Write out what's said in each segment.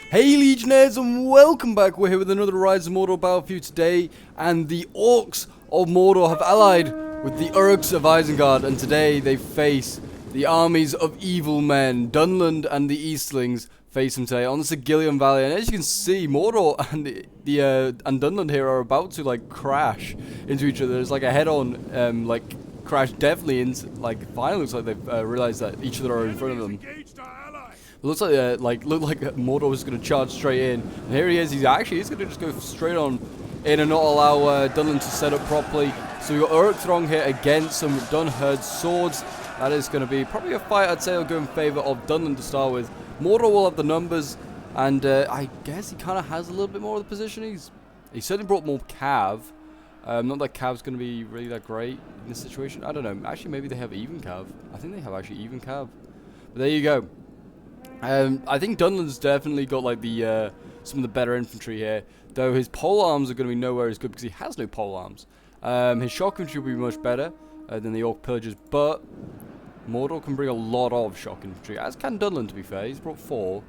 Hey Legionnaires, and welcome back. We're here with another Rise of Mordor battle for you today, and the Orcs of Mordor have allied with the Urks of Isengard, and today they face the armies of evil men. Dunland and the Eastlings face them today on the Sigillian Valley, and as you can see, Mordor and Dunland here are about to like crash into each other. There's like a head-on crash, definitely into finally looks like they've realized that each other are in front of them. It looks like looked like Mordor was going to charge straight in, and here he is. He's going to just go straight on in and not allow Dunland to set up properly. So we've got Urkthrong here against some Dunherd's swords. That is going to be probably a fight I'd say will go in favour of Dunland to start with. Mordor will have the numbers, and I guess he kind of has a little bit more of the position. He certainly brought more cav. Not that cav's going to be really that great in this situation. I don't know. Actually, maybe they have even cav. I think they have actually even cav. But there you go. I think Dunland's definitely got like the some of the better infantry here, though his pole arms are going to be nowhere as good because he has no pole arms. His shock infantry will be much better than the Orc pillagers, but Mordor can bring a lot of shock infantry, as can Dunland to be fair. He's brought 4,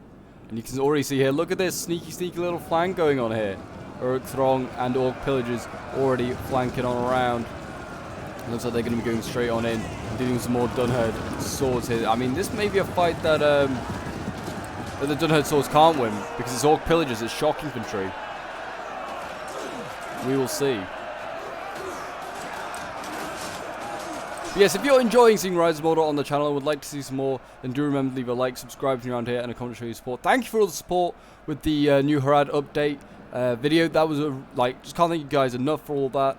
and you can already see here, look at this sneaky little flank going on here. Urkthrong and Orc pillagers already flanking on around. It looks like they're going to be going straight on in, dealing with some more Dunherd swords here. I mean, this may be a fight that the Dunherd swords can't win, because it's Orc pillagers, it's shock infantry. We will see. But yes, if you're enjoying seeing Rise of Mordor on the channel and would like to see some more, then do remember to leave a like, subscribe from around here, and a comment to show your support. Thank you for all the support with the new Harad update video. That was just can't thank you guys enough for all that.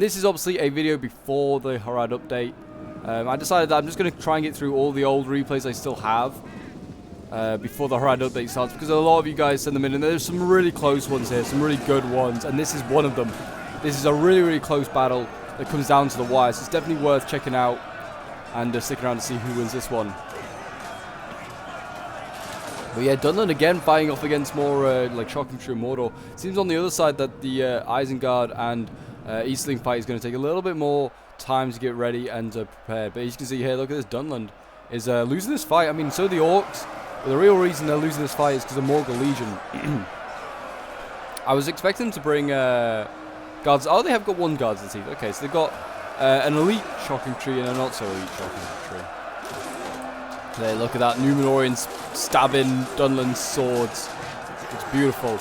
This is obviously a video before the Harad update. I decided that I'm just going to try and get through all the old replays I still have before the Harad update starts, because a lot of you guys send them in, and there's some really close ones here, some really good ones, and this is one of them. This is a really close battle that comes down to the wire, so it's definitely worth checking out and sticking around to see who wins this one. But yeah, Dunland again fighting off against more shock infantry and Mordor. Seems on the other side that the Isengard and Eastling fight is going to take a little bit more time to get ready and prepare. But as you can see here, look at this, Dunland is losing this fight. I mean, so the Orcs. But the real reason they're losing this fight is because of Morgul Legion. I was expecting them to bring guards. Oh, they have got 1 guards this team. Okay, so they've got an elite shock infantry and a not so elite shock infantry. There, look at that, Numenorians stabbing Dunland's swords. It's beautiful.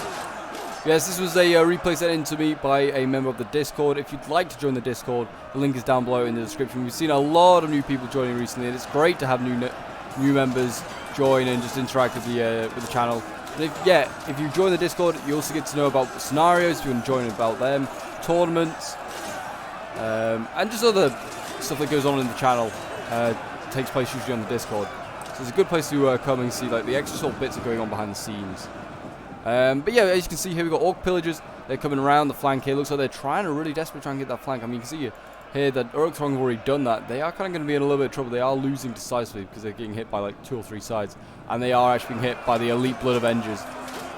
Yes, this was a replay sent in to me by a member of the Discord. If you'd like to join the Discord, the link is down below in the description. We've seen a lot of new people joining recently, and it's great to have new members join and just interact with the channel. And if you join the Discord, you also get to know about scenarios if you want to join about them, tournaments, and just other stuff that goes on in the channel. Takes place usually on the Discord, so it's a good place to come and see like the extra sort of bits that are going on behind the scenes. But yeah, as you can see here, we've got Orc pillagers. They're coming around the flank here. Looks like they're trying to really desperately try and get that flank. I mean, you can see here that Urkthrong have already done that. They are kind of going to be in a little bit of trouble. They are losing decisively because they're getting hit by like 2 or 3 sides, and they are actually being hit by the elite Blood Avengers.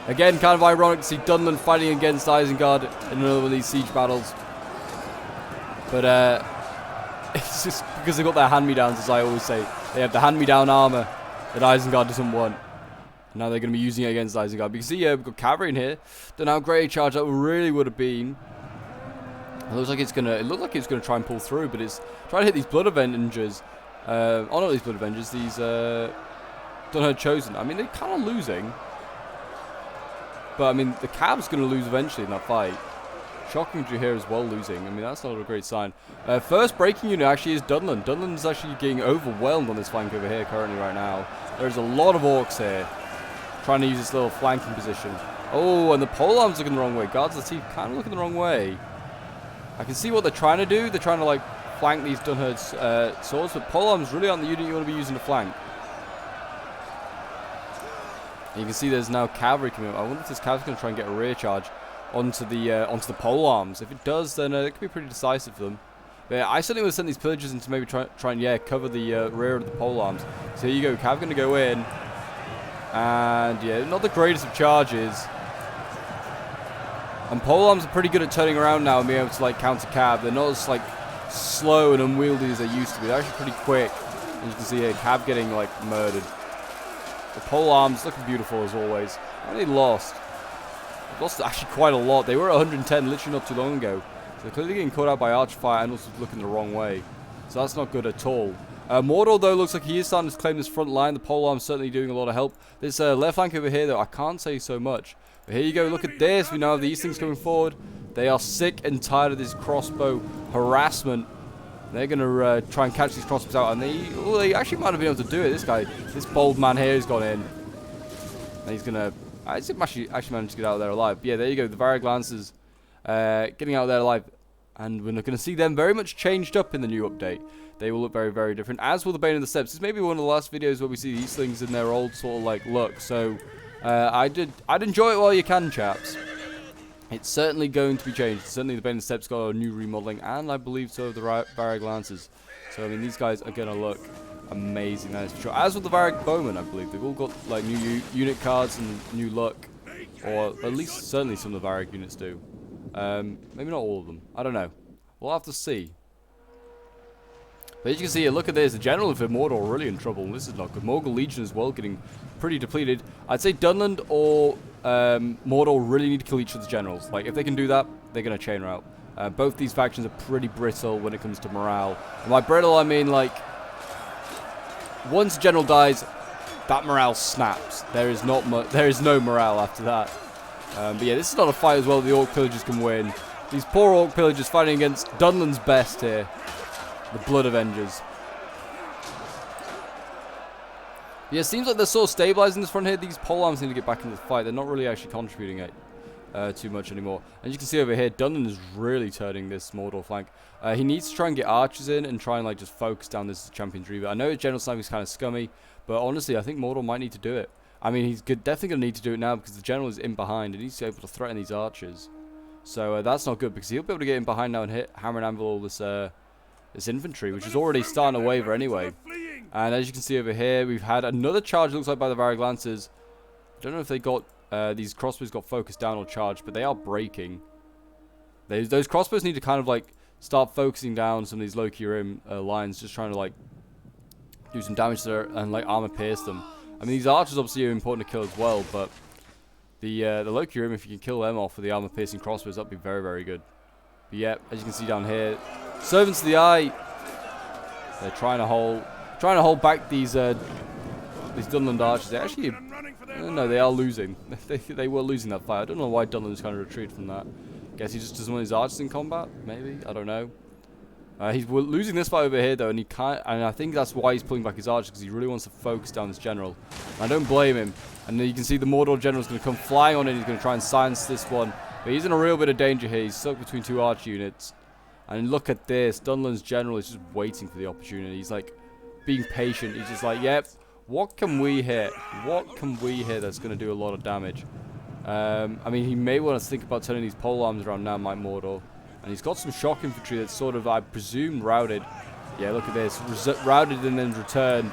Again, kind of ironic to see Dunland fighting against Isengard in another one of these siege battles. But it's just because they've got their hand-me-downs, as I always say. They have the hand-me-down armor that Isengard doesn't want. Now they're going to be using it against Isengard. But you can see we've got cavalry in here. Don't know how great a charge that really would have been. It looks like it's going to. It looked like it's going to try and pull through, but it's trying to hit these Blood Avengers. Not these Blood Avengers. These Dunherd Chosen. I mean, they're kind of losing. But I mean, the Cav's going to lose eventually in that fight. Shock infantry here as well losing. I mean, that's not a great sign. First breaking unit actually is Dunland. Dunland's actually getting overwhelmed on this flank over here currently right now. There's a lot of Orcs here trying to use this little flanking position. Oh, and the polearms looking the wrong way. Guards of the Teeth kind of looking the wrong way. I can see what they're trying to do. They're trying to like flank these Dunherd's swords, but polearms really aren't the unit you want to be using to flank. And you can see there's now cavalry coming up. I wonder if this cavalry's going to try and get a rear charge onto the polearms. If it does, then it could be pretty decisive for them. But yeah, I certainly would have sent these pillagers in to maybe try and cover the rear of the polearms. So here you go, Cav going to go in, and yeah, not the greatest of charges. And polearms are pretty good at turning around now and being able to like counter Cav. They're not as like slow and unwieldy as they used to be. They're actually pretty quick. As you can see here, Cav getting like murdered. The polearms looking beautiful as always. And they lost. Lost actually quite a lot. They were at 110 literally not too long ago. So they're clearly getting caught out by Archfire and also looking the wrong way. So that's not good at all. Mordor, though, looks like he is starting to claim this front line. The polearm's certainly doing a lot of help. This left flank over here, though, I can't say so much. But here you go. Look at this. We now have these things coming forward. They are sick and tired of this crossbow harassment. They're going to try and catch these crossbows out. And they actually might have been able to do it. This bold man here has gone in. And he's going to... actually managed to get out of there alive. But yeah, there you go. The Varag Lancers getting out of there alive. And we're not going to see them very much changed up in the new update. They will look very, very different. As will the Bane of the Steppes. This may be one of the last videos where we see these things in their old sort of like look. So I'd enjoy it while you can, chaps. It's certainly going to be changed. Certainly the Bane of the Steppes got a new remodeling. And I believe so have the Varag Lancers. So I mean, these guys are going to look amazing, that is for sure. As with the Varag Bowmen, I believe. They've all got like new unit cards and new look. Or at least certainly some of the Varag units do. Maybe not all of them. I don't know. We'll have to see. But as you can see here, look at this. The general of Mordor are really in trouble. This is not good. Morgul Legion as well, getting pretty depleted. I'd say Dunland or Mordor really need to kill each of the generals. Like, if they can do that, they're going to chain route. Both these factions are pretty brittle when it comes to morale. And by brittle, I mean, like, once a general dies, that morale snaps. There is no morale after that. But yeah, this is not a fight as well the Orc Pillagers can win. These poor Orc Pillagers fighting against Dunland's best here. The Blood Avengers. Yeah, it seems like they're sort of stabilizing this front here. These polearms need to get back into the fight. They're not really actually contributing it too much anymore. And you can see over here, Dunland is really turning this Mordor flank. He needs to try and get archers in and try and like just focus down this Champion Reaver. I know his General Sniping is kind of scummy, but honestly, I think Mordor might need to do it. I mean, he's definitely going to need to do it now because the General is in behind and he's able to threaten these archers. So that's not good because he'll be able to get in behind now and hit hammer and anvil all this infantry, which is already starting to waver anyway. And as you can see over here, we've had another charge, looks like, by the Varag Lancers. I don't know if they got, these crossbows got focused down or charged, but they are breaking. Those crossbows need to kind of, like, start focusing down some of these low-key lines, just trying to, like, do some damage there and, like, armor pierce them. I mean, these archers obviously are important to kill as well, but the low-key if you can kill them off with the armor-piercing crossbows, that'd be very, very good. But yeah, as you can see down here, Servants of the Eye, they're trying to hold back these Dunland archers. They actually, no, they are losing. they were losing that fight. I don't know why Dunland's kind of retreated from that. Guess he just doesn't want his archers in combat. Maybe, I don't know. He's losing this fight over here though, and I think that's why he's pulling back his archers, because he really wants to focus down this general. And I don't blame him. And then you can see the Mordor general is going to come flying on in. He's going to try and silence this one, but he's in a real bit of danger here. He's stuck between two archer units. And look at this. Dunland's general is just waiting for the opportunity. He's like being patient. He's just like, yep, what can we hit? What can we hit that's going to do a lot of damage? I mean, he may want to think about turning these polearms around now, Mike Mordor. And he's got some shock infantry that's sort of, I presume, routed. Yeah, look at this. Routed and then return.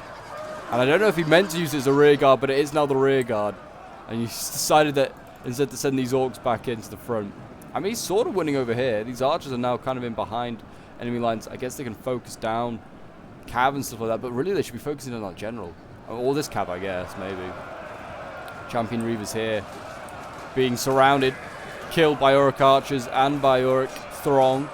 And I don't know if he meant to use it as a rear guard, but it is now the rear guard. And he's decided that instead to send these orcs back into the front. I mean, he's sort of winning over here. These archers are now kind of in behind enemy lines. I guess they can focus down cav and stuff like that, but really they should be focusing on that general. Or this cav, I guess, maybe. Champion Reavers here, being surrounded, killed by Uruk archers and by Uruk throng.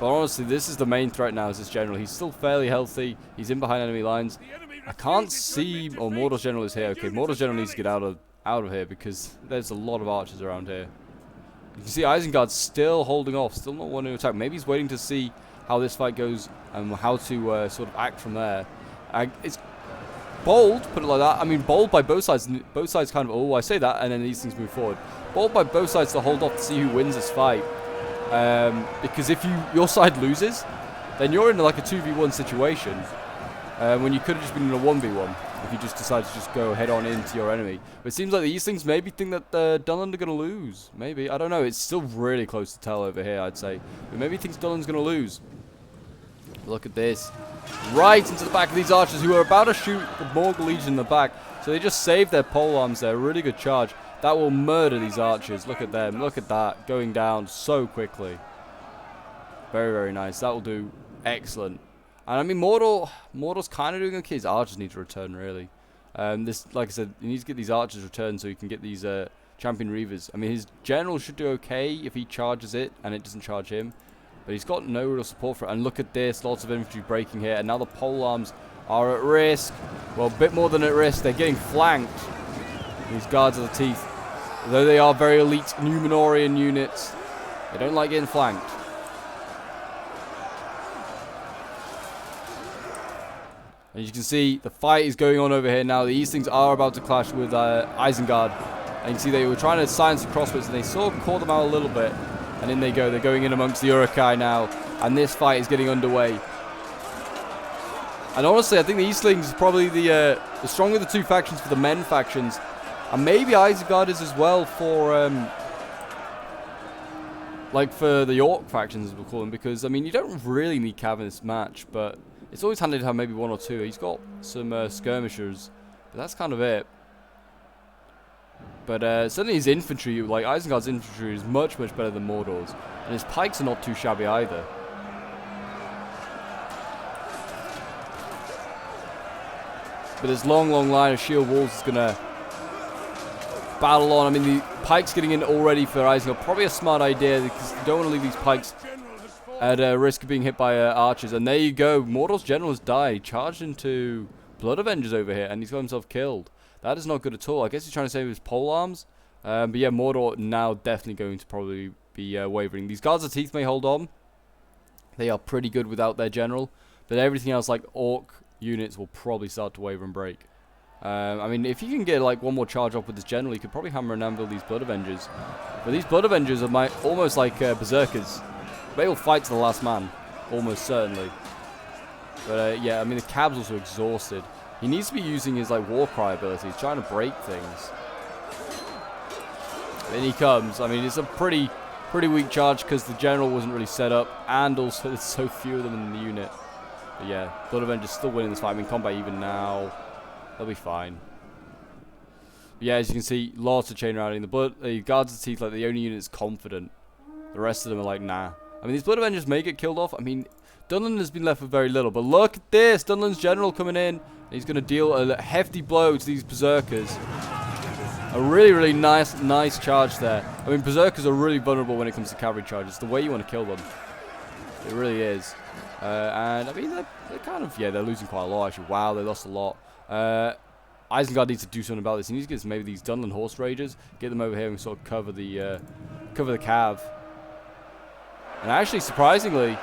But honestly, this is the main threat now, is this general. He's still fairly healthy. He's in behind enemy lines. I can't see... Oh, Mordor's general is here. Okay, Mordor's general needs to get out of here because there's a lot of archers around here. You can see Isengard's still holding off, still not wanting to attack. Maybe he's waiting to see how this fight goes and how to sort of act from there. It's bold, put it like that. I mean, bold by both sides. Both sides kind of, oh, I say that, and then these things move forward. Bold by both sides to hold off to see who wins this fight. Because if your side loses, then you're in like a 2v1 situation. When you could have just been in a 1v1 if you just decide to just go head on into your enemy. But it seems like these things maybe think that Dunland are going to lose. Maybe. I don't know. It's still really close to tell over here, I'd say. But maybe he thinks Dunland's going to lose. Look at this. Right into the back of these archers who are about to shoot the Morgul Legion in the back. So they just saved their polearms there. Really good charge. That will murder these archers. Look at them. Look at that. Going down so quickly. Very, very nice. That will do excellent. And I mean, Mordor's kind of doing okay. His archers need to return, really. This, like I said, he needs to get these archers returned so he can get these champion reavers. I mean, his general should do okay if he charges it and it doesn't charge him. But he's got no real support for it. And look at this, lots of infantry breaking here. And now the pole arms are at risk. Well, a bit more than at risk. They're getting flanked. These guards of the teeth. Though they are very elite Numenorian units, they don't like getting flanked. And you can see the fight is going on over here now. The Eastlings are about to clash with Isengard. And you can see they were trying to silence the crossbows and they sort of caught them out a little bit. And in they go. They're going in amongst the Uruk-hai now. And this fight is getting underway. And honestly, I think the Eastlings is probably the stronger of the two factions for the men factions. And maybe Isengard is as well for, like for the Orc factions, as we'll call them. Because, I mean, you don't really need Cav in this match. But it's always handy to have maybe one or two. He's got some skirmishers. But that's kind of it. But certainly his infantry, like Isengard's infantry, is much, much better than Mordor's. And his pikes are not too shabby either. But this long, long line of shield walls is going to battle on. I mean, the pikes getting in already for Isengard. Probably a smart idea because you don't want to leave these pikes at risk of being hit by archers. And there you go. Mordor's general has died. Charged into Blood Avengers over here. And he's got himself killed. That is not good at all. I guess he's trying to save his pole arms. But yeah, Mordor now definitely going to probably be wavering. These guards of teeth may hold on. They are pretty good without their general. But everything else, like Orc units, will probably start to waver and break. I mean, if you can get like one more charge up with this general, you could probably hammer and anvil these Blood Avengers. But these Blood Avengers are almost like Berserkers. They will fight to the last man. Almost certainly. But yeah, I mean, the Cab's also exhausted. He needs to be using his like Warcry ability. He's trying to break things. Then he comes. I mean, it's a pretty weak charge because the general wasn't really set up, and also there's so few of them in the unit. But yeah, Blood Avengers still winning this fight. I mean, combat even now, they'll be fine. But yeah, as you can see, lots of chain routing. The guards of the teeth, like the only unit is confident. The rest of them are like, nah. I mean, these Blood Avengers may get killed off. I mean, Dunland has been left with very little, but look at this. Dunland's general coming in. He's going to deal a hefty blow to these Berserkers. A really, really nice charge there. I mean, Berserkers are really vulnerable when it comes to cavalry charges. The way you want to kill them. It really is. And, I mean, they're kind of, yeah, they're losing quite a lot, actually. Wow, they lost a lot. Isengard needs to do something about this. He needs to get maybe these Dunland Horse Ragers, get them over here and sort of cover the cav. And actually, surprisingly,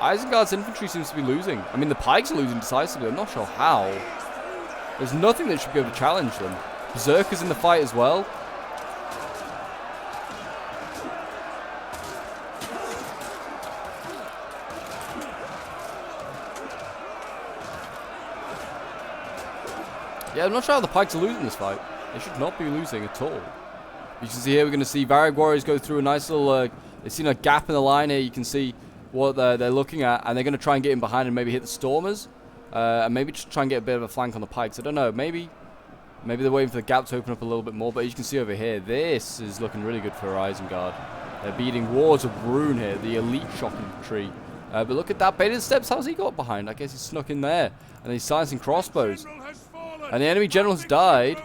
Isengard's infantry seems to be losing. I mean, the pikes are losing decisively. I'm not sure how. There's nothing that should be able to challenge them. Berserkers in the fight as well. Yeah, I'm not sure how the pikes are losing this fight. They should not be losing at all. You can see here, we're going to see Varag Warriors go through a nice little... they've seen a gap in the line here. You can see what they're looking at, and they're going to try and get in behind and maybe hit the Stormers, and maybe just try and get a bit of a flank on the pikes. I don't know, maybe they're waiting for the gap to open up a little bit more, but as you can see over here, this is looking really good for Isengard. They're beating Wards of Rune here, the elite shock infantry. But look at that, Baited Steps, how's he got behind? I guess he's snuck in there, and he's silencing crossbows. And the enemy general has died,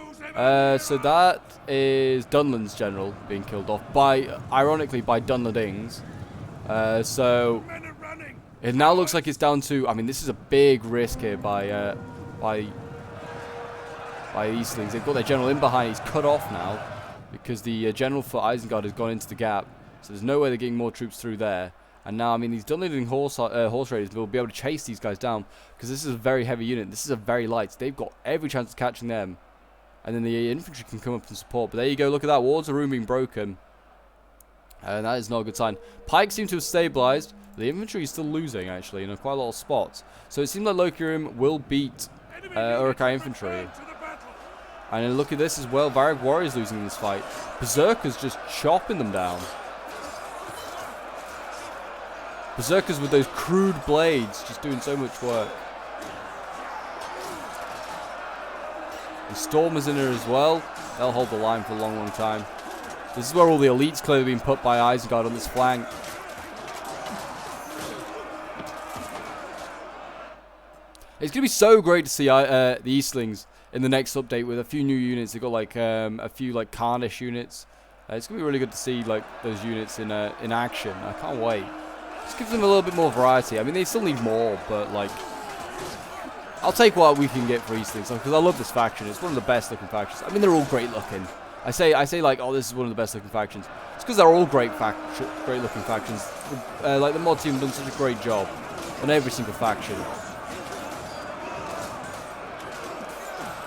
so that is Dunland's general being killed off, ironically, by Dunlandings. So it now looks like it's down to, I mean, this is a big risk here by Eastlings. They've got their general in behind. He's cut off now because the general for Isengard has gone into the gap. So there's no way they're getting more troops through there. And now, I mean, these Dunlanding horse raiders will be able to chase these guys down because this is a very heavy unit. This is a very light. They've got every chance of catching them. And then the infantry can come up and support. But there you go. Look at that. Wards of Rune being broken. And that is not a good sign. Pikes seem to have stabilized. The infantry is still losing, actually, in quite a lot of spots. So it seems like Lokirim will beat Uruk-hai infantry. And look at this as well. Varag Warriors losing this fight. Berserkers just chopping them down. Berserkers with those crude blades just doing so much work. And Stormers in there as well. They'll hold the line for a long, long time. This is where all the elites clearly being put by Isengard on this flank. It's going to be so great to see the Eastlings in the next update with a few new units. They got like a few like Carnish units. It's gonna be really good to see like those units in action. I can't wait. Just gives them a little bit more variety. I mean, they still need more, but like, I'll take what we can get for these things because I love this faction. It's one of the best looking factions. I mean, they're all great looking. I say like, oh, this is one of the best looking factions. It's because they're all great looking factions. Like the mod team have done such a great job on every single faction.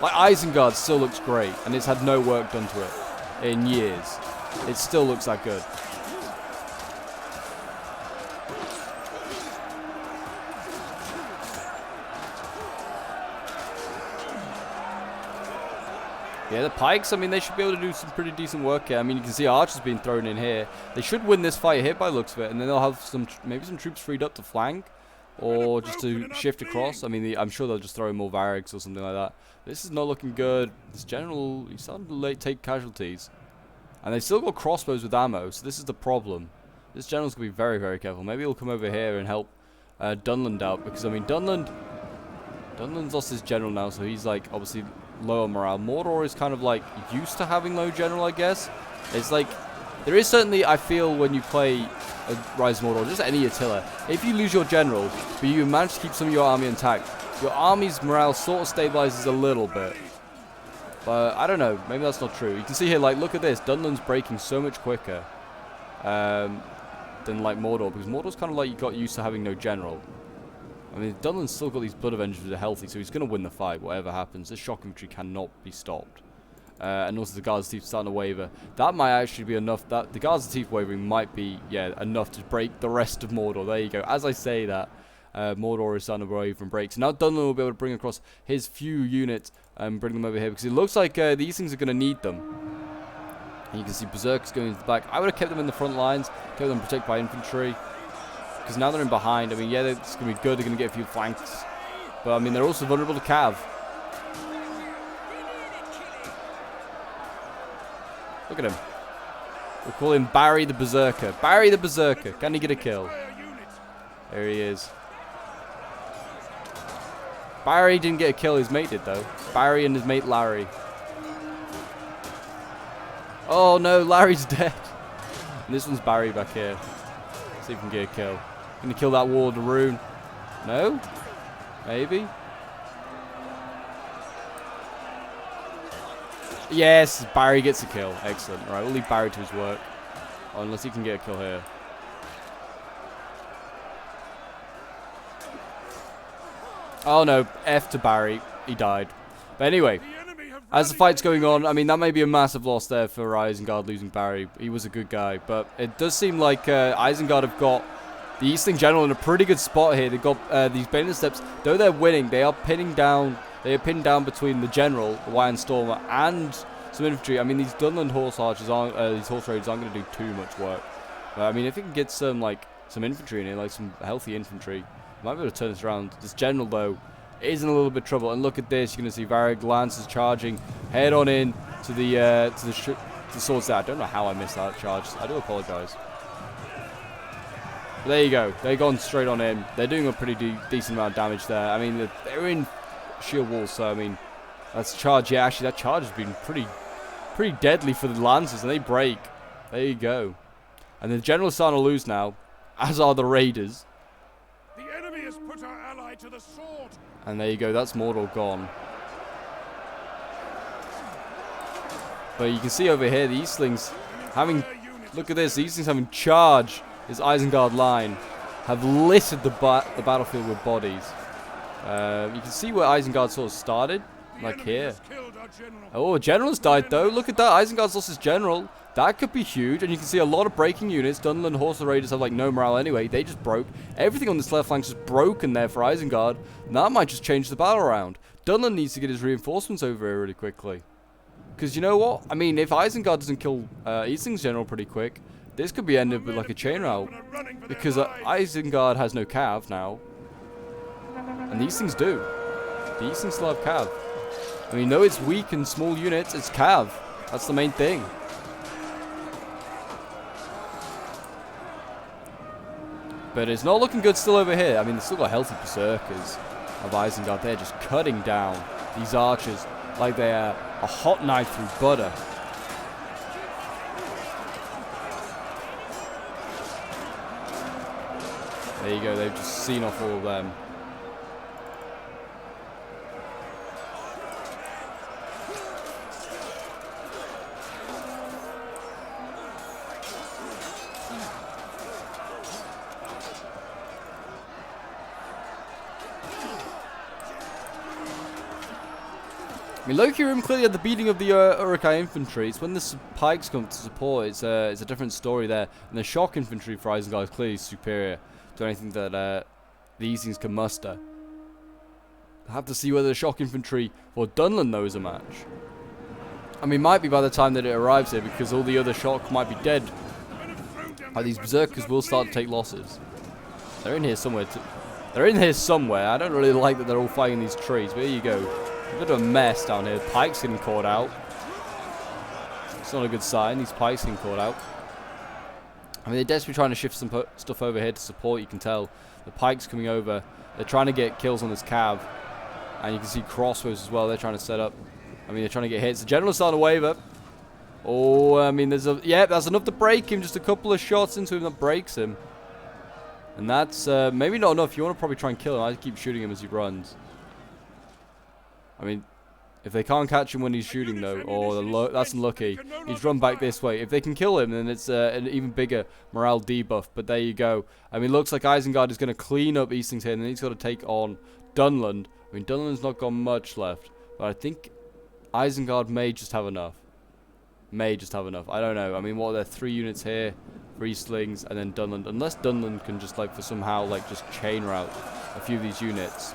Like Isengard still looks great, and it's had no work done to it in years. It still looks that good. Yeah, the pikes, I mean, they should be able to do some pretty decent work here. I mean, you can see archers being thrown in here. They should win this fight here by the looks of it, and then they'll have maybe some troops freed up to flank, or just to shift across. I mean, I'm sure they'll just throw in more varrics or something like that. This is not looking good. This general, he's starting to take casualties. And they've still got crossbows with ammo, so this is the problem. This general's going to be very, very careful. Maybe he'll come over here and help Dunland out, because, I mean, Dunland's lost his general now, so he's, like, obviously lower morale. Mordor is kind of, like, used to having low general, I guess. It's, like, there is certainly, I feel, when you play Rise of Mordor, just any Attila, if you lose your general, but you manage to keep some of your army intact, your army's morale sort of stabilizes a little bit. But I don't know, maybe that's not true. You can see here, like, look at this. Dunland's breaking so much quicker than, like, Mordor, because Mordor's kind of like you got used to having no general. I mean, Dunland's still got these Blood Avengers that are healthy, so he's going to win the fight, whatever happens. This shock infantry cannot be stopped. And also the Guards of Teeth starting to waver. That might actually be enough. The Guards of Teeth wavering might be, yeah, enough to break the rest of Mordor. There you go. As I say that, Mordor is starting to waver and break. So now Dunland will be able to bring across his few units and bring them over here, because it looks like these things are going to need them. And you can see Berserkers going into the back. I would have kept them in the front lines, kept them protected by infantry, because now they're in behind. I mean, yeah, it's going to be good. They're going to get a few flanks. But, I mean, they're also vulnerable to cav. Look at him. We'll call him Barry the Berserker. Barry the Berserker. Can he get a kill? There he is. Barry didn't get a kill. His mate did, though. Barry and his mate Larry. Oh, no. Larry's dead. And this one's Barry back here. Let's see if we can get a kill. Gonna kill that Wall of the Rune. No? Maybe? Yes, Barry gets a kill. Excellent. Right, we'll leave Barry to his work. Oh, unless he can get a kill here. Oh no, F to Barry. He died. But anyway, as the fight's going on, I mean, that may be a massive loss there for Isengard losing Barry. He was a good guy. But it does seem like Isengard have got the Eastling General in a pretty good spot here. They've got these Bayonet Steps. Though they're winning, they are pinning down. They are pinned down between the General, the Iron Stormer, and some infantry. I mean, these Dunland Horse Archers aren't, these Horse Raiders aren't going to do too much work. But, I mean, if you can get some, like, some infantry in here, like some healthy infantry, might be able to turn this around. This General, though, is in a little bit of trouble. And look at this. You're going to see Varric Lances charging head on in to the swords there. I don't know how I missed that charge. I do apologize. But there you go. They've gone straight on in. They're doing a pretty decent amount of damage there. I mean, they're in shield walls, so I mean, that's a charge. Yeah, actually, that charge has been pretty deadly for the Lancers, and they break. There you go. And the General's starting to lose now, as are the Raiders. The enemy has put our ally to the sword. And there you go. That's Mordor gone. But you can see over here the Eastlings having. Look at this. The Eastlings having charge. This Isengard line have littered the battlefield with bodies. You can see where Isengard sort of started, like here. Oh, General's died though. Look at that. Isengard's lost his General. That could be huge. And you can see a lot of breaking units. Dunland Horse Raiders have like no morale anyway. They just broke. Everything on this left flank is just broken there for Isengard. And that might just change the battle round. Dunland needs to get his reinforcements over here really quickly. Because you know what? I mean, if Isengard doesn't kill Eastling's General pretty quick, this could be ended with like a chain route. Because Isengard has no cav now. And these things do. These things still have cav. I mean, though it's weak and small units, it's cav. That's the main thing. But it's not looking good still over here. I mean, they've still got healthy berserkers of Isengard there, just cutting down these archers. like they are a hot knife through butter. There you go, they've just seen off all of them. I mean, Loki Room clearly had the beating of the Uruk-hai infantry. It's when the pikes come to support, it's a different story there. And the shock infantry for Isengard is clearly superior to anything that these things can muster. I'll have to see whether the shock infantry for Dunland though is a match. I mean, might be by the time that it arrives here, because all the other shock might be dead. These berserkers will start to take losses. They're in here somewhere. They're in here somewhere. I don't really like that they're all fighting these trees, but here you go. A bit of a mess down here. Pikes getting caught out. It's not a good sign. These pikes getting caught out. I mean, they're desperately trying to shift some stuff over here to support. You can tell the pikes coming over. They're trying to get kills on this cav, and you can see crossbows as well. They're trying to set up. I mean, they're trying to get hits. The general's starting to waver. Oh, I mean, that's enough to break him. Just a couple of shots into him that breaks him, and that's maybe not enough. You want to probably try and kill him. I keep shooting him as he runs. I mean, if they can't catch him when he's shooting, though, that's unlucky. He's run back this way. If they can kill him, then it's an even bigger morale debuff. But there you go. I mean, looks like Isengard is going to clean up Eastling's here, and then he's got to take on Dunland. I mean, Dunland's not got much left, but I think Isengard may just have enough. May just have enough. I don't know. I mean, what are there? 3 units here, 3 slings, and then Dunland. Unless Dunland can just, like, for somehow, like, just chain route a few of these units.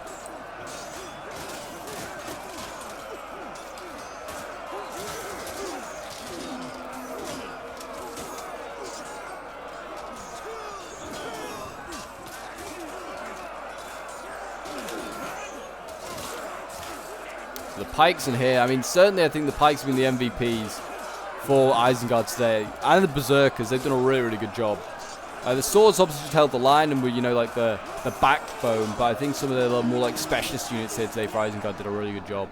The pikes in here, I mean, certainly I think the pikes have been the MVPs for Isengard today. And the berserkers, they've done a really, really good job. The swords obviously just held the line and were, you know, like the backbone. But I think some of the more like specialist units here today for Isengard did a really good job.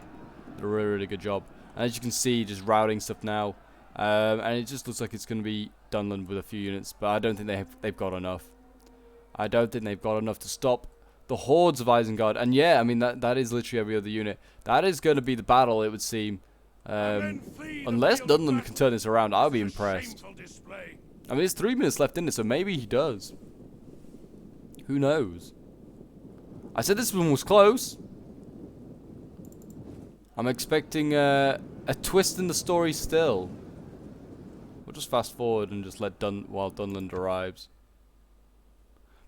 Did a really, really good job. And as you can see, just routing stuff now. And it just looks like it's going to be Dunland with a few units. But I don't think they've got enough. I don't think they've got enough to stop the hordes of Isengard. And yeah, I mean, that is literally every other unit. That is going to be the battle, it would seem. Unless Dunland can turn this around, I'll be impressed. I mean, there's 3 minutes left in it, so maybe he does. Who knows? I said this one was close. I'm expecting a twist in the story still. We'll just fast forward and just let while Dunland arrives.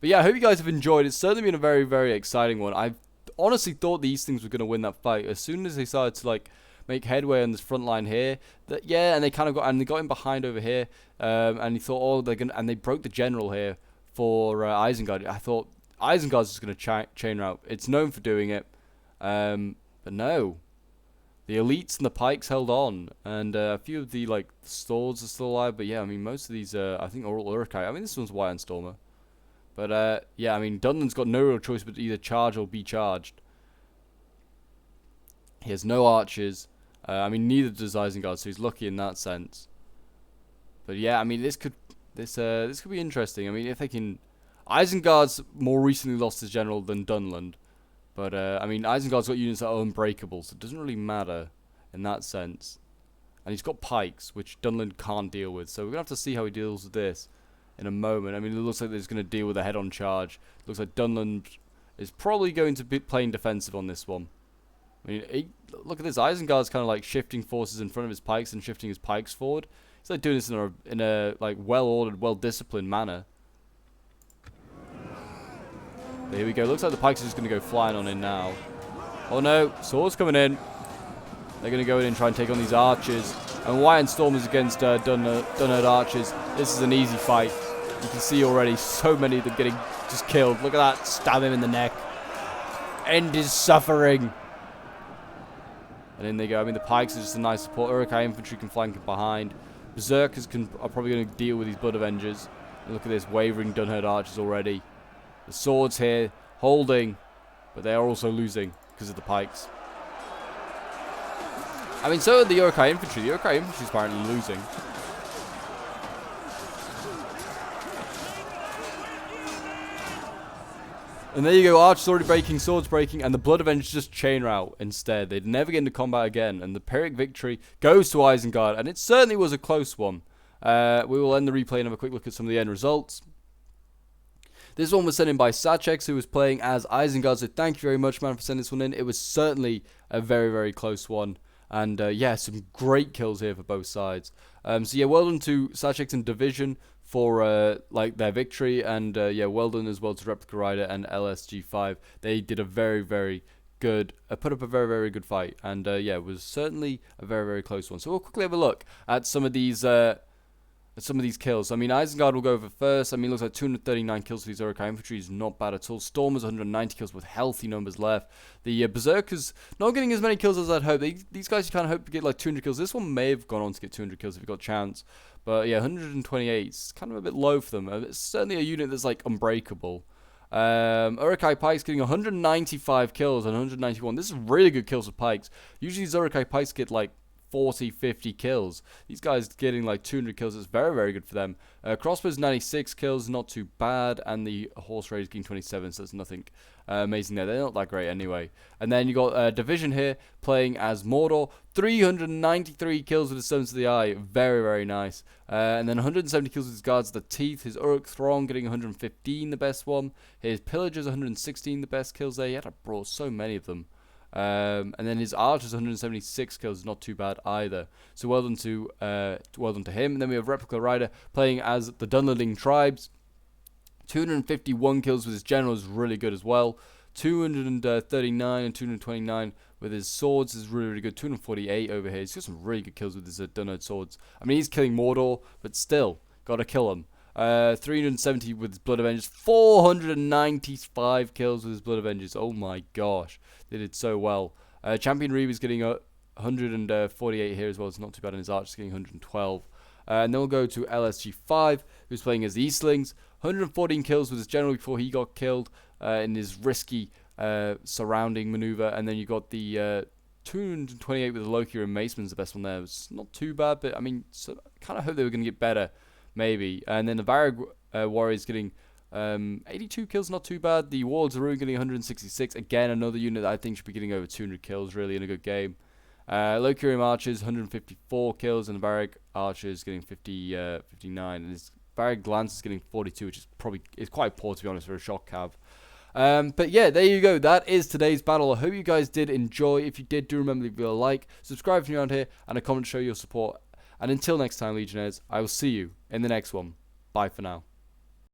But yeah, I hope you guys have enjoyed. It's certainly been a very, very exciting one. I honestly thought the Eastlings were going to win that fight. As soon as they started to, like, make headway on this front line here, and they kind of got him behind over here, and he thought, oh, they're gonna, and they broke the general here for Isengard. I thought Isengard's just going to chain route. It's known for doing it, but no, the elites and the pikes held on, and a few of the like swords are still alive. But yeah, I mean, most of these I think are all Uruk-hai. I mean, this one's White and Stormer, but yeah, I mean, Dunland's got no real choice but to either charge or be charged. He has no archers. I mean, neither does Isengard, so he's lucky in that sense. But yeah, I mean, this could be interesting. I mean, if they can, Isengard's more recently lost his general than Dunland, but I mean, Isengard's got units that are unbreakable, so it doesn't really matter in that sense. And he's got pikes, which Dunland can't deal with. So we're gonna have to see how he deals with this in a moment. I mean, it looks like he's gonna deal with a head-on charge. It looks like Dunland is probably going to be playing defensive on this one. I mean, look at this. Isengard's kind of like shifting forces in front of his pikes and shifting his pikes forward. He's like doing this in a like well-ordered, well-disciplined manner. But here we go. Looks like the pikes are just going to go flying on in now. Oh no, swords coming in. They're going to go in and try and take on these archers. And White and Stormers against Dunherd archers. This is an easy fight. You can see already so many of them getting just killed. Look at that. Stab him in the neck. End his suffering. And in they go. I mean, the pikes are just a nice support. Uruk-hai infantry can flank behind. Berserkers are probably going to deal with these Blood Avengers. And look at this, wavering Dunherd archers already. The swords here, holding, but they are also losing because of the pikes. I mean, so are the Uruk-hai infantry. The Uruk-hai infantry is apparently losing. And there you go, archers already breaking, swords breaking, and the Blood Avengers just chain route instead. They'd never get into combat again, and the Pyrrhic victory goes to Isengard, and it certainly was a close one. We will end the replay and have a quick look at some of the end results. This one was sent in by Sachex, who was playing as Isengard, so thank you very much, man, for sending this one in. It was certainly a very, very close one. And yeah, some great kills here for both sides. So yeah, well done to Sachex and Division for like their victory, and yeah, well done as well to Replica Rider and LSG5. They did a very, very good, put up a very, very good fight, and yeah, it was certainly a very, very close one. So we'll quickly have a look at some of these kills. I mean, Isengard will go over first. I mean, it looks like 239 kills for these Uruk-hai infantry is not bad at all. Stormers 190 kills with healthy numbers left. The Berserkers not getting as many kills as I'd hope. These guys you kind of hope to get like 200 kills. This one may have gone on to get 200 kills if it got a chance. But yeah, 128 is kind of a bit low for them. It's certainly a unit that's like unbreakable. Uruk-hai Pikes getting 195 kills and 191. This is really good kills for Pikes. Usually these Uruk-hai Pikes get like 40, 50 kills. These guys getting like 200 kills is very, very good for them. Crossbows 96 kills, not too bad, and the Horse Raiders getting 27, so there's nothing amazing there. They're not that great anyway. And then you got Division here playing as Mordor, 393 kills with the Stones of the Eye, very, very nice. And then 170 kills with his Guards of the Teeth. His Uruk Throng getting 115, the best one. His Pillagers 116, the best kills there. He had to brawl so many of them. And then his Archers 176 kills, not too bad either. So well done to him. And then we have Replica Rider playing as the Dunlending Tribes. 251 kills with his Generals, really good as well. 239 and 229 with his swords is really, really good. 248 over here. He's got some really good kills with his Dunnerd swords. I mean, he's killing Mordor, but still, gotta kill him. 370 with his Blood Avengers, 495 kills with his Blood Avengers. Oh my gosh, they did so well. Champion Reaver's getting 148 here as well. It's not too bad, and his Archer's getting 112. And then we'll go to LSG5, who's playing as the Eastlings. 114 kills with his General before he got killed in his risky surrounding maneuver. And then you got the 228 with the Loki and Maceman's the best one there. It's not too bad, but I mean, so I kind of hope they were going to get better. Maybe. And then the Varag Warriors getting 82 kills, not too bad. The Warlords of Ruin getting 166. Again, another unit that I think should be getting over 200 kills, really, in a good game. Lokurium Archers, 154 kills, and the Varag Archers getting 59. And his Varag Lance is getting 42, which is quite poor, to be honest, for a shock cav. But yeah, there you go. That is today's battle. I hope you guys did enjoy. If you did, do remember to leave a like, subscribe if you're around here, and a comment to show your support. And until next time, Legionnaires, I will see you in the next one. Bye for now.